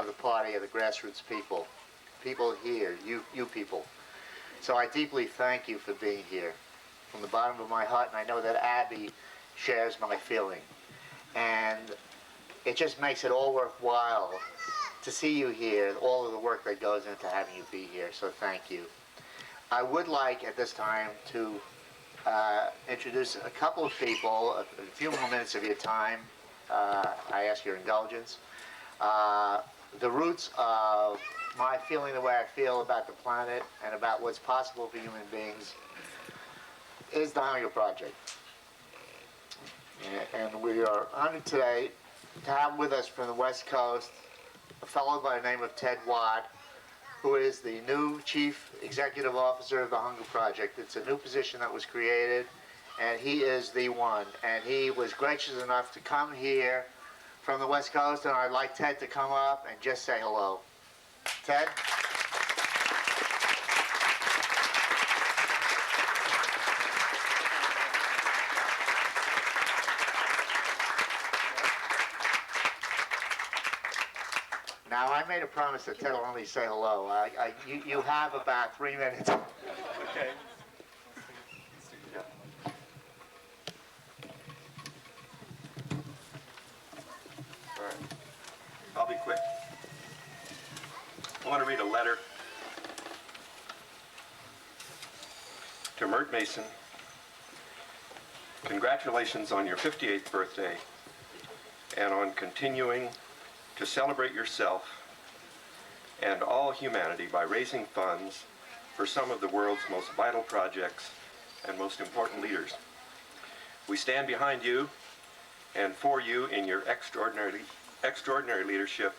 of the party are the grassroots people. People here, you people. So I deeply thank you for being here from the bottom of my heart, and I know that Abby shares my feeling. And it just makes it all worthwhile to see you here, all of the work that goes into having you be here, so thank you. I would like at this time to introduce a couple of people, a few more minutes of your time. I ask your indulgence. The roots of my feeling the way I feel about the planet and about what's possible for human beings is the Hunger Project. And we are honored today to have with us from the West Coast a fellow by the name of Ted Watt, who is the new Chief Executive Officer of the Hunger Project. It's a new position that was created, and he is the one. And he was gracious enough to come here from the West Coast, and I'd like Ted to come up and just say hello. Ted? Now, I made a promise that Ted will only say hello. You have about 3 minutes. Okay. All right. I'll be quick. I want to read a letter to Mert Mason. Congratulations on your 58th birthday and on continuing to celebrate yourself and all humanity by raising funds for some of the world's most vital projects and most important leaders. We stand behind you and for you in your extraordinary leadership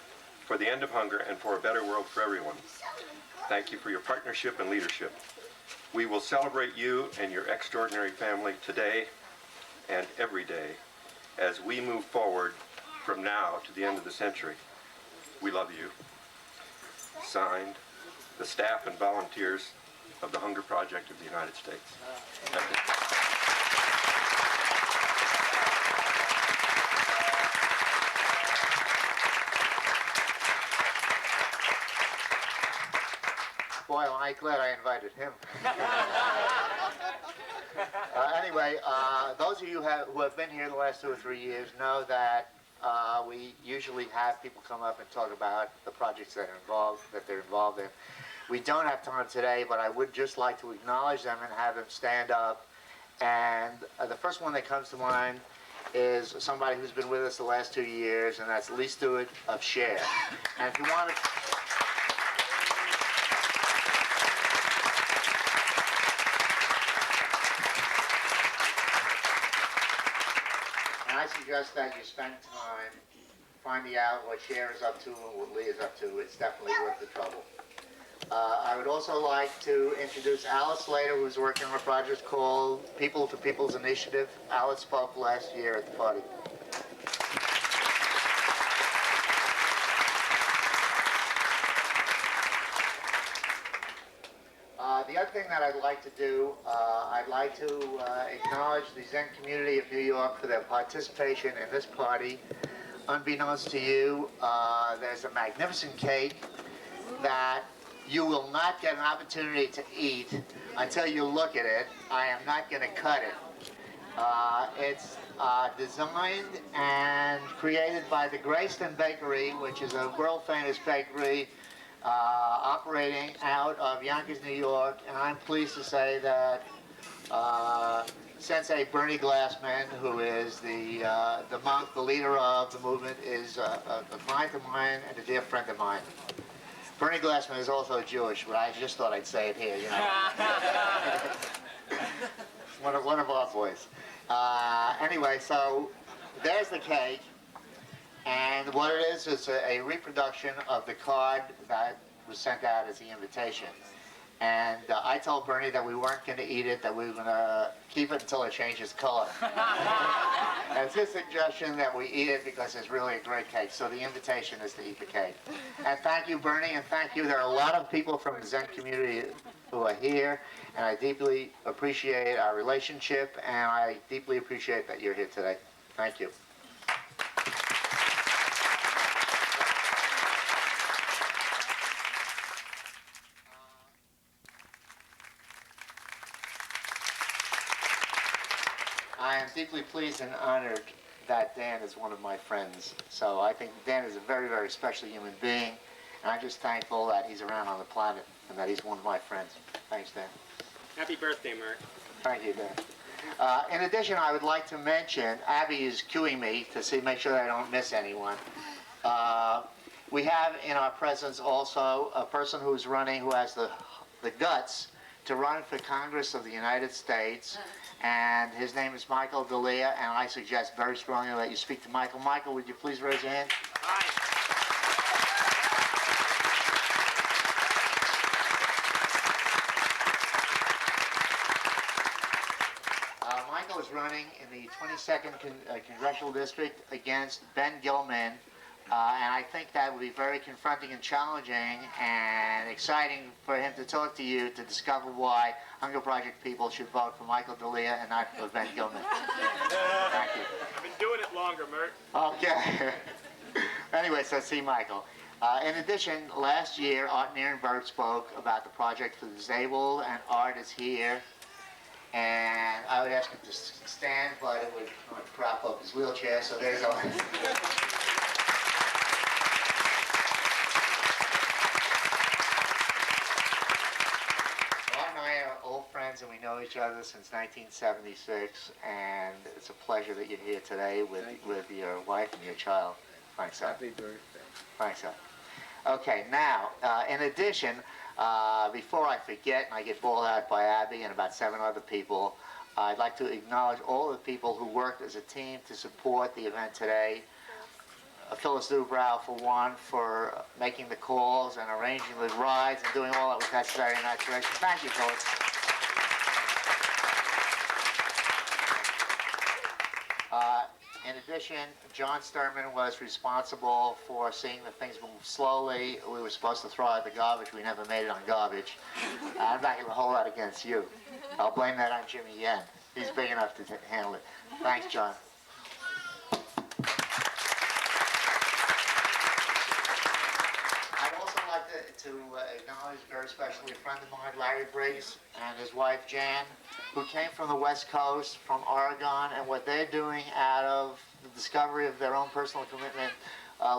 for the end of hunger and for a better world for everyone. Thank you for your partnership and leadership. We will celebrate you and your extraordinary family today and every day as we move forward from now to the end of the century. We love you. Signed, the staff and volunteers of the Hunger Project of the United States. Boy, am I glad I invited him. Anyway, those of you who have been here the last 2 or 3 years know that we usually have people come up and talk about the projects that they're involved in. We don't have time today, but I would just like to acknowledge them and have them stand up. And the first one that comes to mind is somebody who's been with us the last 2 years, and that's Lee Stewart of Share. And if you want to... I suggest that you spend time finding out what Cher is up to and what Lee is up to. It's definitely worth the trouble. I would also like to introduce Alice Slater, who's working on a project called People to People's Initiative. Alice spoke last year at the party. The other thing that I'd like to do, I'd like to acknowledge the Zen community of New York for their participation in this party. Unbeknownst to you, there's a magnificent cake that you will not get an opportunity to eat until you look at it. I am not going to cut it. It's designed and created by the Grayston Bakery, which is a world-famous bakery operating out of Yonkers, New York, and I'm pleased to say that Sensei Bernie Glassman, who is the monk, the leader of the movement, is a client of mine and a dear friend of mine. Bernie Glassman is also Jewish, but I just thought I'd say it here, you know. one of our boys. Anyway, so there's the cake. And what it is a reproduction of the card that was sent out as the invitation. And I told Bernie that we weren't going to eat it, that we were going to keep it until it changes color. And it's his suggestion that we eat it because it's really a great cake. So the invitation is to eat the cake. And thank you, Bernie, and thank you. There are a lot of people from the Zen community who are here, and I deeply appreciate our relationship, and I deeply appreciate that you're here today. Thank you. am deeply pleased and honored that Dan is one of my friends. So I think Dan is a very, very special human being, and I'm just thankful that he's around on the planet and that he's one of my friends. Thanks, Dan. Happy birthday, Mert. Thank you, Dan. In addition, I would like to mention, Abby is cueing me to make sure that I don't miss anyone. We have in our presence also a person who's running, who has the guts to run for Congress of the United States, and his name is Michael D'Elia, and I suggest very strongly that you speak to Michael. Michael, would you please raise your hand? Michael is running in the 22nd Congressional District against Ben Gilman, and I think that would be very confronting and challenging and exciting for him to talk to you to discover why Hunger Project people should vote for Michael D'Elia and not for Ben Gilman. Thank you. I've been doing it longer, Mert. Okay. Anyway, so see Michael. In addition, last year, Art Nierenberg spoke about the project for the disabled, and Art is here. And I would ask him to stand, but it would prop up his wheelchair, so there's Art. Art and I are old friends, and we know each other since 1976, and it's a pleasure that you're here today with your wife and your child. Thanks, Art. Happy birthday. Thanks, Art. Okay, now, in addition, before I forget and I get bawled out by Abby and about 7 other people, I'd like to acknowledge all the people who worked as a team to support the event today. Phyllis Dubrow, for one, for making the calls and arranging the rides and doing all that was necessary in that direction. Thank you, Phyllis. In addition, John Sturman was responsible for seeing that things move slowly. We were supposed to throw out the garbage. We never made it on garbage. I'm not going to hold that against you. I'll blame that on Jimmy Yen. He's big enough to handle it. Thanks, John. I'd also like to acknowledge very specially a friend of mine, Larry Briggs, and his wife, Jan, who came from the West Coast, from Oregon, and what they're doing out of the discovery of their own personal commitment.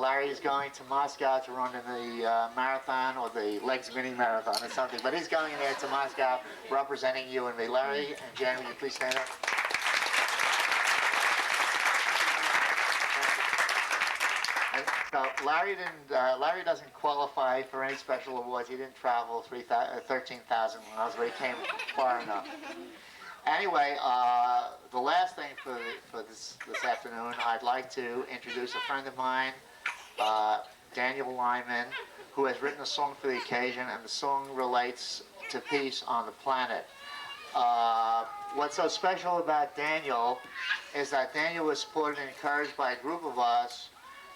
Larry is going to Moscow to run in the marathon, or the Legs Mini Marathon or something, but he's going there to Moscow representing you and me. Larry and Jan, will you please stand up? So Larry doesn't qualify for any special awards. He didn't travel 13,000 miles, but he came far enough. Anyway, the last thing for this afternoon, I'd like to introduce a friend of mine, Daniel Lyman, who has written a song for the occasion, and the song relates to peace on the planet. What's so special about Daniel is that Daniel was supported and encouraged by a group of us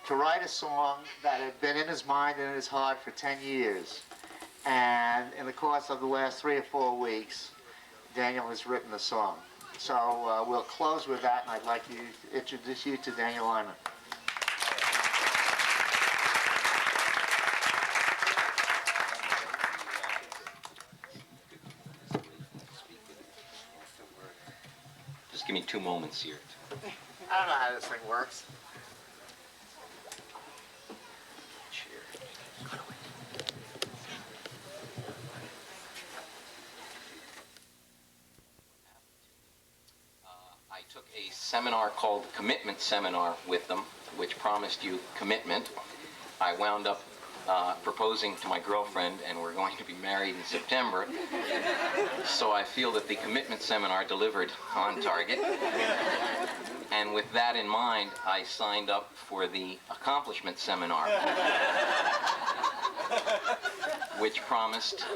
to write a song that had been in his mind and in his heart for 10 years. And in the course of the last 3 or 4 weeks, Daniel has written the song. So we'll close with that, and I'd like to introduce you to Daniel Lyman. Just give me 2 moments here. I don't know how this thing works. I took a seminar called Commitment Seminar with them, which promised you commitment. I wound up proposing to my girlfriend, and we're going to be married in September. So I feel that the Commitment Seminar delivered on target. And with that in mind, I signed up for the Accomplishment Seminar, which promised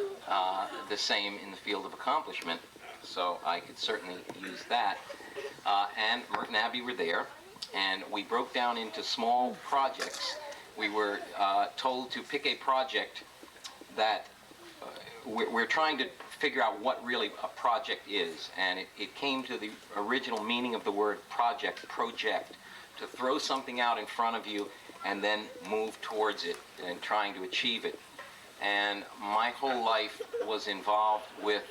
the same in the field of accomplishment. So I could certainly use that. And Mert and Abby were there, and we broke down into small projects. We were told to pick a project that we're trying to figure out what really a project is, and it came to the original meaning of the word project, to throw something out in front of you and then move towards it and trying to achieve it. And my whole life was involved with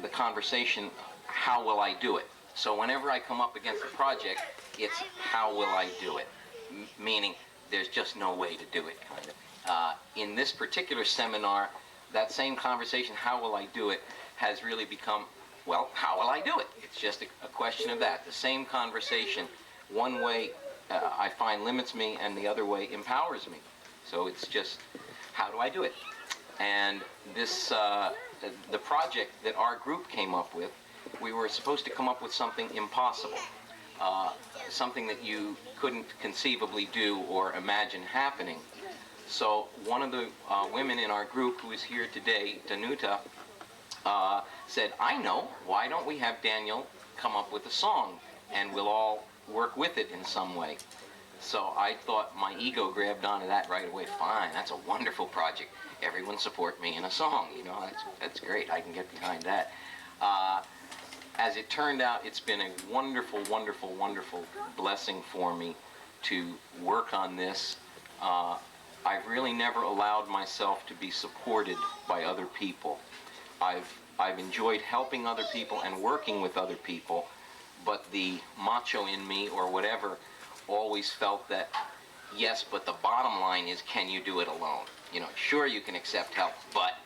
the conversation, how will I do it? So whenever I come up against a project, it's how will I do it? Meaning there's just no way to do it, kind of. In this particular seminar, that same conversation, how will I do it, has really become, well, how will I do it? It's just a question of that. The same conversation, one way I find limits me and the other way empowers me. So it's just, how do I do it? And this, the project that our group came up with, we were supposed to come up with something impossible, something that you couldn't conceivably do or imagine happening. So one of the women in our group who is here today, Danuta, said, I know, why don't we have Daniel come up with a song and we'll all work with it in some way. So I thought, my ego grabbed onto that right away. Fine, that's a wonderful project. Everyone support me in a song, you know, that's great. I can get behind that. As it turned out, it's been a wonderful, wonderful, wonderful blessing for me to work on this. I've really never allowed myself to be supported by other people. I've enjoyed helping other people and working with other people, but the macho in me or whatever always felt that, yes, but the bottom line is, can you do it alone? You know, sure you can accept help, but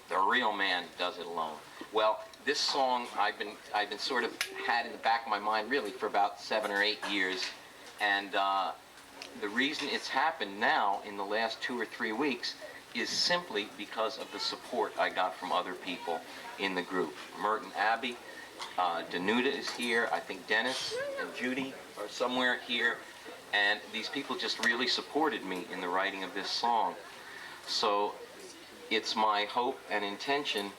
the real man does it alone. Well, this song I've been sort of had in the back of my mind really for about 7 or 8 years, and the reason it's happened now in the last 2 or 3 weeks is simply because of the support I got from other people in the group. Mert and Abby, Danuta is here, I think Dennis and Judy are somewhere here, and these people just really supported me in the writing of this song. So it's my hope and intention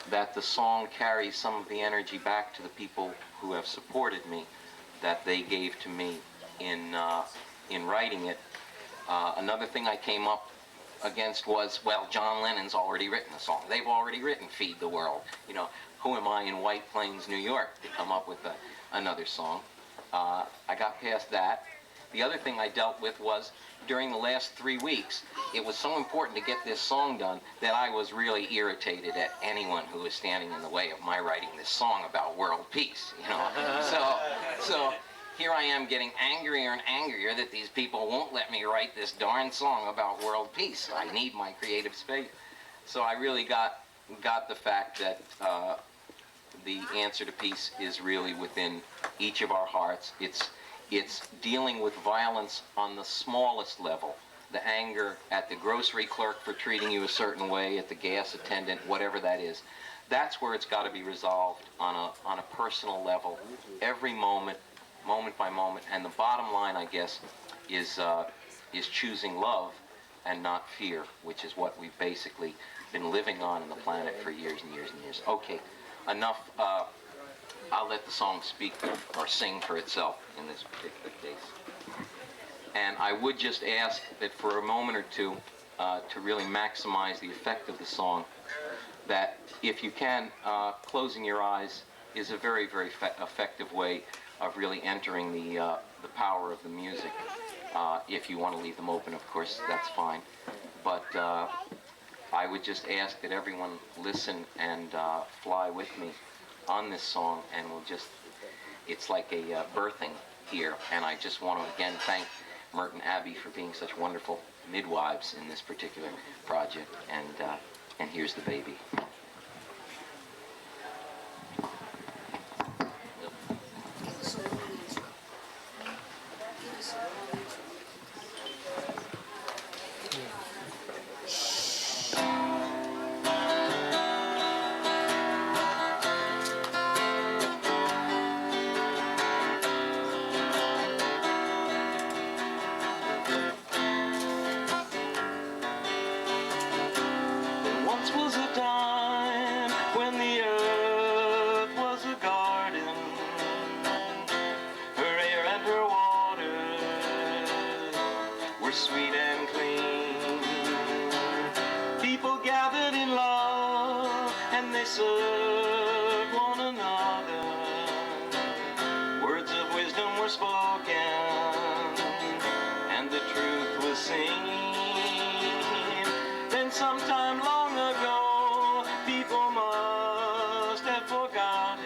that the song carries some of the energy back to the people who have supported me that they gave to me in writing it. Another thing I came up against was, well, John Lennon's already written a song. They've already written Feed the World. You know, who am I in White Plains, New York to come up with another song? I got past that. The other thing I dealt with was, during the last 3 weeks, it was so important to get this song done that I was really irritated at anyone who was standing in the way of my writing this song about world peace, you know. So here I am getting angrier and angrier that these people won't let me write this darn song about world peace. I need my creative space. So I really got the fact that the answer to peace is really within each of our hearts. It's dealing with violence on the smallest level. The anger at the grocery clerk for treating you a certain way, at the gas attendant, whatever that is. That's where it's got to be resolved on a personal level, every moment, moment by moment. And the bottom line, I guess, is choosing love and not fear, which is what we've basically been living on the planet for years and years and years. Okay, enough. I'll let the song speak or sing for itself in this particular case. And I would just ask that for a moment or two, to really maximize the effect of the song, that if you can, closing your eyes is a very, very effective way of really entering the power of the music. If you want to leave them open, of course, that's fine. But I would just ask that everyone listen and fly with me on this song, and we'll just, it's like a birthing here. And I just want to again thank Mert and Abby for being such wonderful midwives in this particular project. And here's the baby. Was a time when the earth was a garden, her air and her water were sweet and clean. People gathered in love and they served one another. Words of wisdom were spoken and the truth was seen. Then sometime long ago, people must have forgotten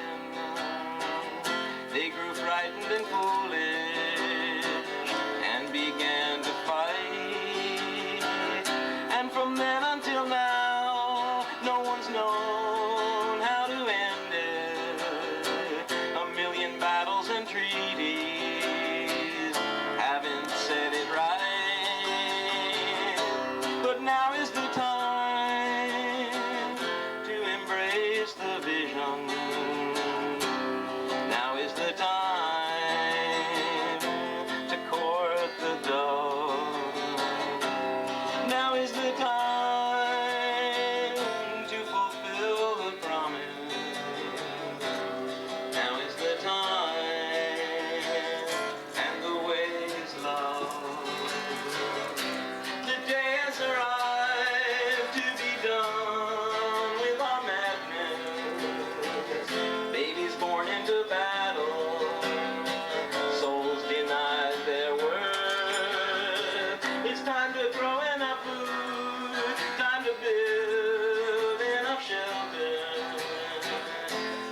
It's time to grow enough food, time to build enough shelter,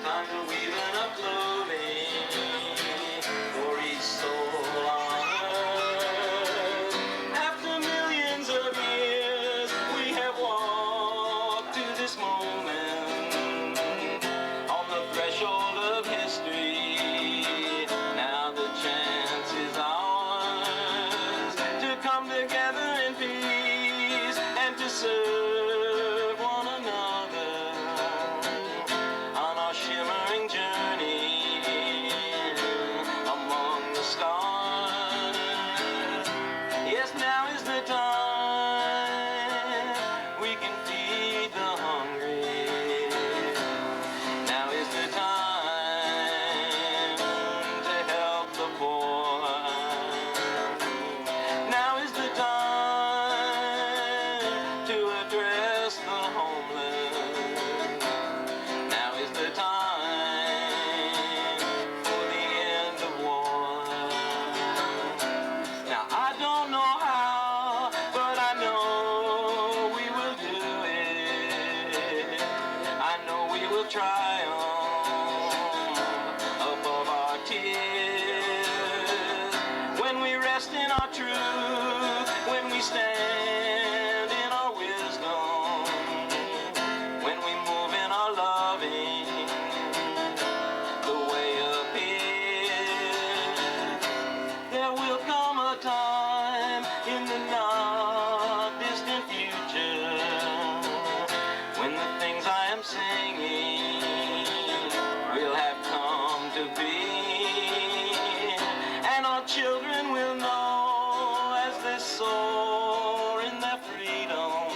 time to weave enough clothing for each soul on earth. After millions of years, we have walked to this moment on the threshold of history. Now the chance is ours to come together in peace and to serve one another on our shimmering journey among the stars. Yes, now is the time we can feed the hungry. Now is the time to help the poor. Now is the time to address the homeless. Now is the time for the end of war. Now I don't know how, but I know we will do it. I know we will triumph above our tears. When we rest in our truth, when we stand in our wisdom, when we move in our loving, the way appears. There will come a time in the not distant future when the things I am singing will have come to be, and our children will know as they soar in their freedom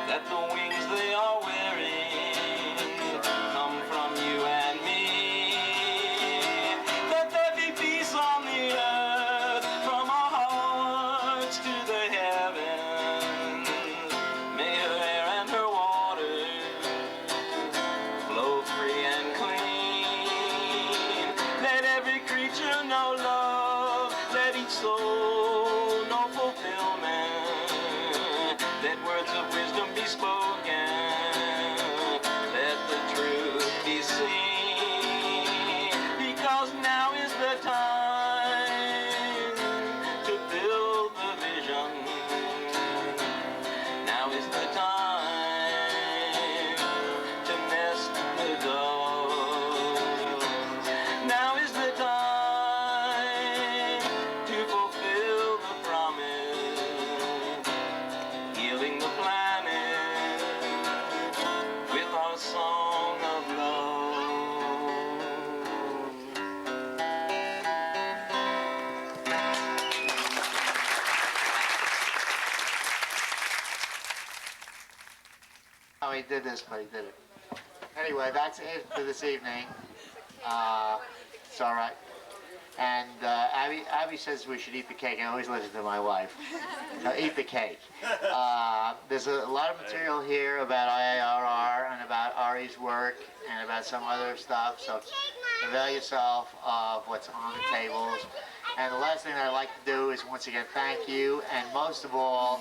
that the wings they are wearing come from you and me. Let there be peace on the earth from our hearts to the heavens. May her air and her water flow free and clean. Let every creature know love. Let each soul know fulfillment. Let words of wisdom be spoken. Let the truth be seen. Because now is the time to build the vision. Now is the time to nest the dove. Now is the time to fulfill the promise, healing the planet with our song of love. Oh, he did this, but he did it. Anyway, that's it for this evening. It's all right. And Abby says we should eat the cake. I always listen to my wife. So eat the cake. There's a lot of material here about IARR and about Ari's work and about some other stuff. So avail yourself of what's on the tables. And the last thing that I'd like to do is once again thank you. And most of all,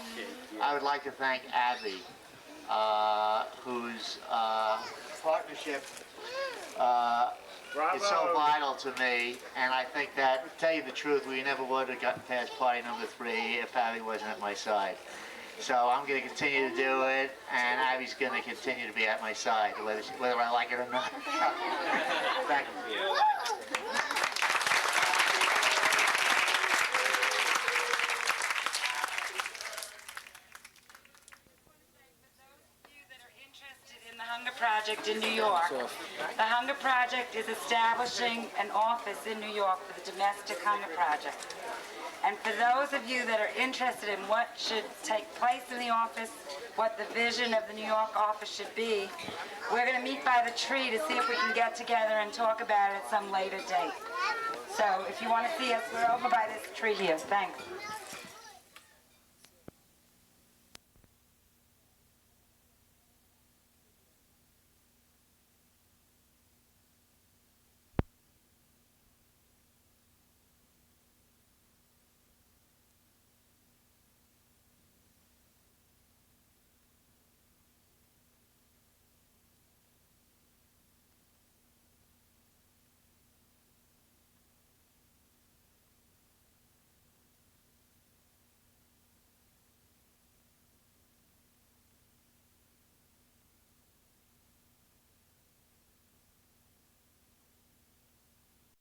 I would like to thank Abby, whose partnership is so vital to me, and I think that, to tell you the truth, we never would have gotten past party number 3 if Abby wasn't at my side. So I'm going to continue to do it, and Abby's going to continue to be at my side, whether I like it or not. Thank you. Hunger Project in New York. The Hunger Project is establishing an office in New York for the Domestic Hunger Project. And for those of you that are interested in what should take place in the office, what the vision of the New York office should be, we're going to meet by the tree to see if we can get together and talk about it at some later date. So if you want to see us, we're over by this tree here. Thanks.